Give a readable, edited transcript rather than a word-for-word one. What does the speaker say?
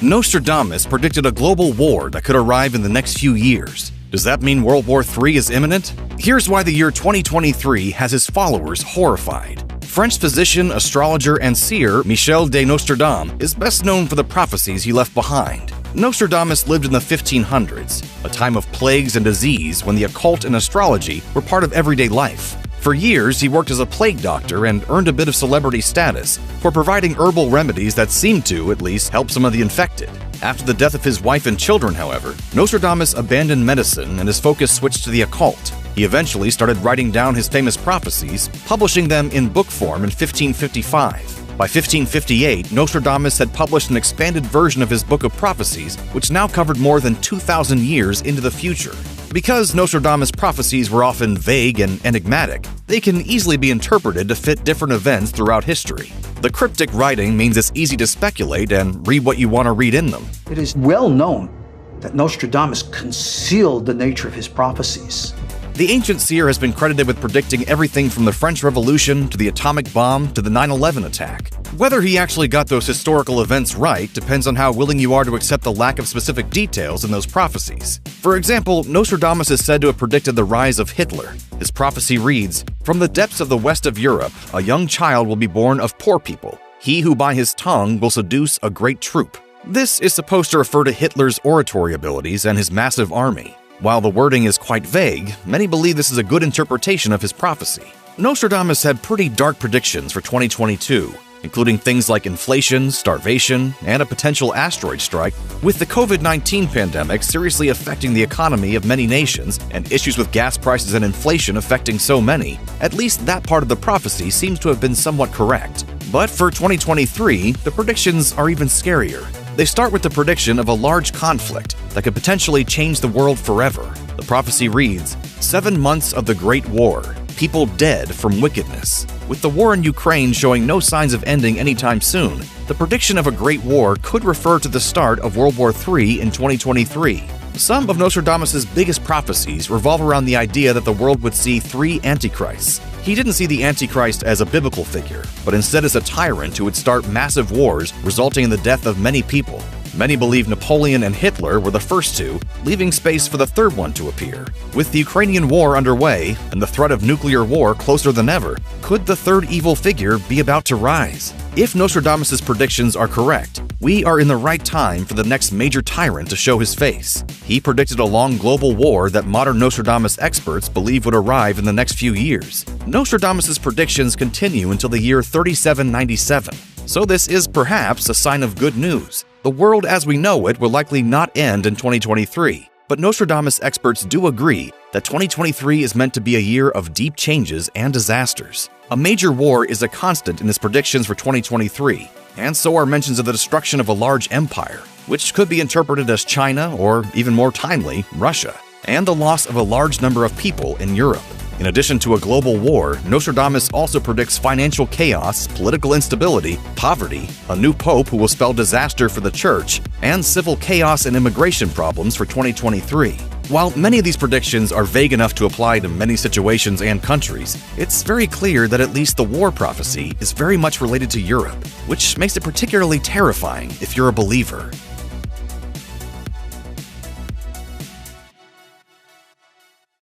Nostradamus predicted a global war that could arrive in the next few years. Does that mean World War III is imminent? Here's why the year 2023 has his followers horrified. French physician, astrologer, and seer Michel de Nostradamus is best known for the prophecies he left behind. Nostradamus lived in the 1500s, a time of plagues and disease when the occult and astrology were part of everyday life. For years, he worked as a plague doctor and earned a bit of celebrity status for providing herbal remedies that seemed to, at least, help some of the infected. After the death of his wife and children, however, Nostradamus abandoned medicine and his focus switched to the occult. He eventually started writing down his famous prophecies, publishing them in book form in 1555. By 1558, Nostradamus had published an expanded version of his Book of Prophecies, which now covered more than 2,000 years into the future. Because Nostradamus' prophecies were often vague and enigmatic, they can easily be interpreted to fit different events throughout history. The cryptic writing means it's easy to speculate and read what you want to read in them. It is well known that Nostradamus concealed the nature of his prophecies. The ancient seer has been credited with predicting everything from the French Revolution to the atomic bomb to the 9/11 attack. Whether he actually got those historical events right depends on how willing you are to accept the lack of specific details in those prophecies. For example, Nostradamus is said to have predicted the rise of Hitler. His prophecy reads, "From the depths of the west of Europe, a young child will be born of poor people. He who by his tongue will seduce a great troop." This is supposed to refer to Hitler's oratory abilities and his massive army. While the wording is quite vague, many believe this is a good interpretation of his prophecy. Nostradamus had pretty dark predictions for 2022, including things like inflation, starvation, and a potential asteroid strike, with the COVID-19 pandemic seriously affecting the economy of many nations and issues with gas prices and inflation affecting so many. At least that part of the prophecy seems to have been somewhat correct. But for 2023, the predictions are even scarier. They start with the prediction of a large conflict that could potentially change the world forever. The prophecy reads, 7 months of the Great War, people dead from wickedness. With the war in Ukraine showing no signs of ending anytime soon, the prediction of a great war could refer to the start of World War III in 2023. Some of Nostradamus' biggest prophecies revolve around the idea that the world would see 3 antichrists. He didn't see the Antichrist as a biblical figure, but instead as a tyrant who would start massive wars, resulting in the death of many people. Many believe Napoleon and Hitler were the first two, leaving space for the third one to appear. With the Ukrainian war underway and the threat of nuclear war closer than ever, could the third evil figure be about to rise? If Nostradamus' predictions are correct, we are in the right time for the next major tyrant to show his face. He predicted a long global war that modern Nostradamus experts believe would arrive in the next few years. Nostradamus' predictions continue until the year 3797, so this is perhaps a sign of good news. The world as we know it will likely not end in 2023, but Nostradamus experts do agree that 2023 is meant to be a year of deep changes and disasters. A major war is a constant in his predictions for 2023, and so are mentions of the destruction of a large empire, which could be interpreted as China or, even more timely, Russia, and the loss of a large number of people in Europe. In addition to a global war, Nostradamus also predicts financial chaos, political instability, poverty, a new pope who will spell disaster for the church, and civil chaos and immigration problems for 2023. While many of these predictions are vague enough to apply to many situations and countries, it's very clear that at least the war prophecy is very much related to Europe, which makes it particularly terrifying if you're a believer.